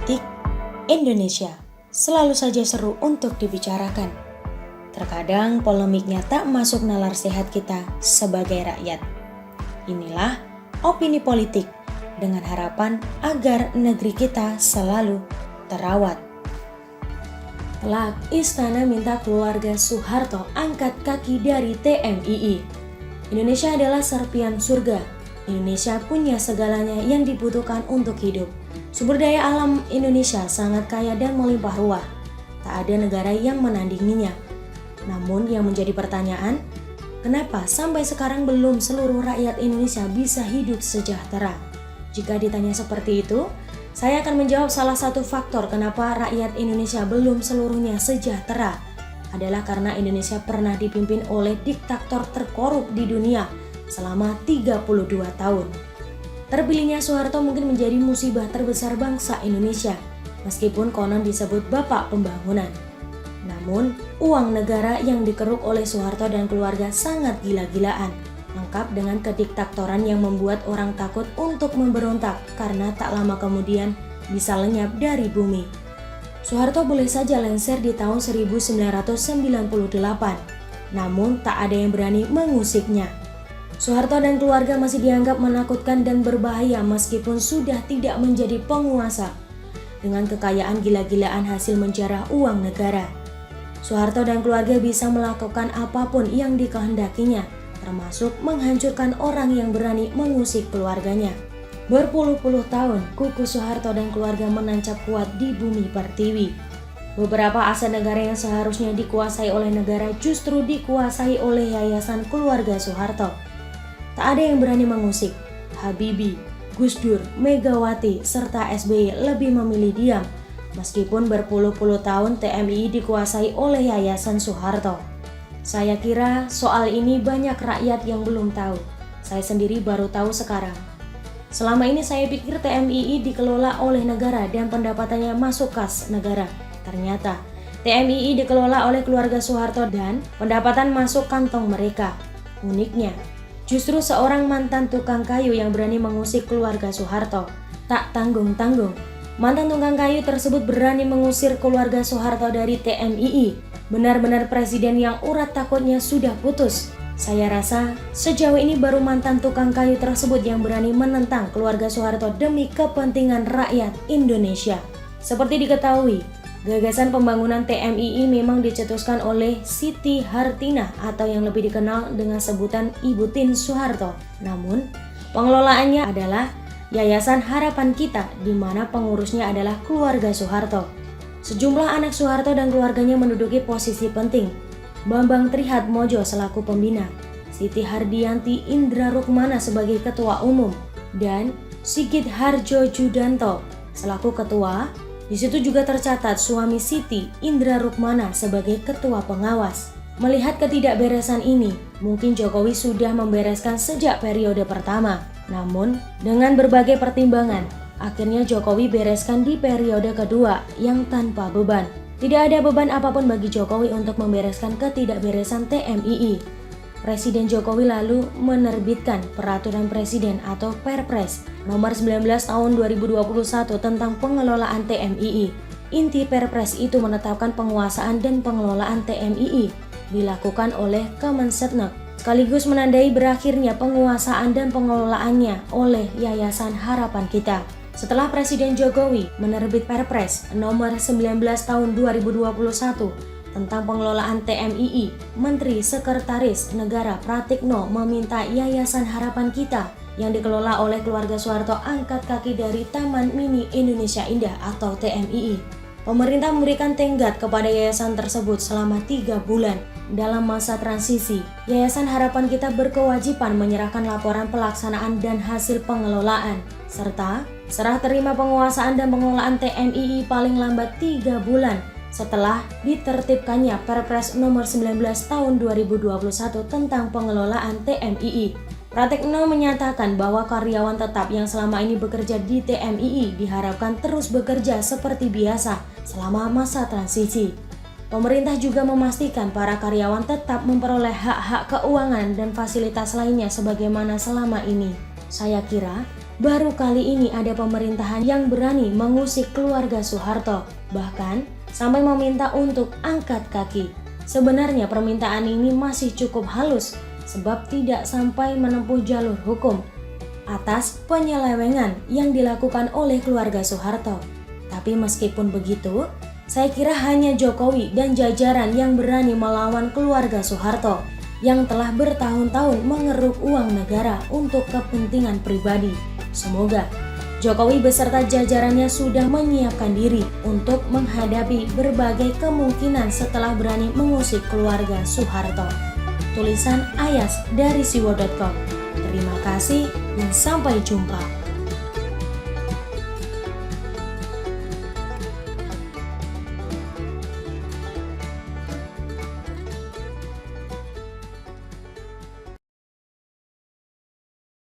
Politik Indonesia selalu saja seru untuk dibicarakan. Terkadang polemiknya tak masuk nalar sehat kita sebagai rakyat. Inilah opini politik dengan harapan agar negeri kita selalu terawat. Telak, Istana minta keluarga Soeharto angkat kaki dari TMII. Indonesia adalah serpian surga. Indonesia punya segalanya yang dibutuhkan untuk hidup. Sumber daya alam Indonesia sangat kaya dan melimpah ruah. Tak ada negara yang menandinginya. Namun yang menjadi pertanyaan, kenapa sampai sekarang belum seluruh rakyat Indonesia bisa hidup sejahtera? Jika ditanya seperti itu, saya akan menjawab salah satu faktor kenapa rakyat Indonesia belum seluruhnya sejahtera adalah karena Indonesia pernah dipimpin oleh diktator terkorup di dunia selama 32 tahun. Terpilihnya Soeharto mungkin menjadi musibah terbesar bangsa Indonesia, meskipun konon disebut Bapak Pembangunan. Namun, uang negara yang dikeruk oleh Soeharto dan keluarga sangat gila-gilaan, lengkap dengan kediktatoran yang membuat orang takut untuk memberontak karena tak lama kemudian bisa lenyap dari bumi. Soeharto boleh saja lengser di tahun 1998, namun tak ada yang berani mengusiknya. Soeharto dan keluarga masih dianggap menakutkan dan berbahaya meskipun sudah tidak menjadi penguasa dengan kekayaan gila-gilaan hasil menjarah uang negara. Soeharto dan keluarga bisa melakukan apapun yang dikehendakinya, termasuk menghancurkan orang yang berani mengusik keluarganya. Berpuluh-puluh tahun, kuku Soeharto dan keluarga menancap kuat di bumi pertiwi. Beberapa aset negara yang seharusnya dikuasai oleh negara justru dikuasai oleh yayasan keluarga Soeharto. Tak ada yang berani mengusik. Habibie, Gus Dur, Megawati, serta SBY lebih memilih diam, meskipun berpuluh-puluh tahun TMII dikuasai oleh Yayasan Soeharto. Saya kira soal ini banyak rakyat yang belum tahu. Saya sendiri baru tahu sekarang. Selama ini saya pikir TMII dikelola oleh negara dan pendapatannya masuk kas negara. Ternyata TMII dikelola oleh keluarga Soeharto dan pendapatan masuk kantong mereka. Uniknya, justru seorang mantan tukang kayu yang berani mengusik keluarga Soeharto. Tak tanggung-tanggung, mantan tukang kayu tersebut berani mengusir keluarga Soeharto dari TMII. Benar-benar presiden yang urat takutnya sudah putus. Saya rasa sejauh ini baru mantan tukang kayu tersebut yang berani menentang keluarga Soeharto demi kepentingan rakyat Indonesia. Seperti diketahui, gagasan pembangunan TMII memang dicetuskan oleh Siti Hartinah atau yang lebih dikenal dengan sebutan Ibu Tien Soeharto. Namun, pengelolaannya adalah Yayasan Harapan Kita, di mana pengurusnya adalah keluarga Soeharto. Sejumlah anak Soeharto dan keluarganya menduduki posisi penting. Bambang Trihatmojo selaku pembina, Siti Hardianti Indra Rukmana sebagai ketua umum, dan Sigit Harjo Judanto selaku ketua. Di situ juga tercatat suami Siti, Indra Rukmana, sebagai ketua pengawas. Melihat ketidakberesan ini, mungkin Jokowi sudah membereskan sejak periode pertama. Namun, dengan berbagai pertimbangan, akhirnya Jokowi bereskan di periode kedua yang tanpa beban. Tidak ada beban apapun bagi Jokowi untuk membereskan ketidakberesan TMII. Presiden Jokowi lalu menerbitkan Peraturan Presiden atau Perpres nomor 19 tahun 2021 tentang pengelolaan TMII. Inti Perpres itu menetapkan penguasaan dan pengelolaan TMII dilakukan oleh Kemensetnek, sekaligus menandai berakhirnya penguasaan dan pengelolaannya oleh Yayasan Harapan Kita. Setelah Presiden Jokowi menerbit Perpres nomor 19 tahun 2021 tentang pengelolaan TMII, Menteri Sekretaris Negara Pratikno meminta Yayasan Harapan Kita yang dikelola oleh keluarga Soeharto angkat kaki dari Taman Mini Indonesia Indah atau TMII. Pemerintah memberikan tenggat kepada yayasan tersebut selama 3 bulan. Dalam masa transisi, Yayasan Harapan Kita berkewajiban menyerahkan laporan pelaksanaan dan hasil pengelolaan, serta serah terima penguasaan dan pengelolaan TMII paling lambat 3 bulan setelah ditertibkannya Perpres nomor 19 tahun 2021 tentang pengelolaan TMII. Pratikno menyatakan bahwa karyawan tetap yang selama ini bekerja di TMII diharapkan terus bekerja seperti biasa selama masa transisi. Pemerintah juga memastikan para karyawan tetap memperoleh hak-hak keuangan dan fasilitas lainnya sebagaimana selama ini. Saya kira Baru kali ini ada pemerintahan yang berani mengusik keluarga Soeharto, bahkan sampai meminta untuk angkat kaki. Sebenarnya permintaan ini masih cukup halus sebab tidak sampai menempuh jalur hukum atas penyelewengan yang dilakukan oleh keluarga Soeharto. Tapi meskipun begitu, saya kira hanya Jokowi dan jajaran yang berani melawan keluarga Soeharto yang telah bertahun-tahun mengeruk uang negara untuk kepentingan pribadi. Semoga Jokowi beserta jajarannya sudah menyiapkan diri untuk menghadapi berbagai kemungkinan setelah berani mengusik keluarga Soeharto. Tulisan Ayas dari siwo.com. Terima kasih dan sampai jumpa.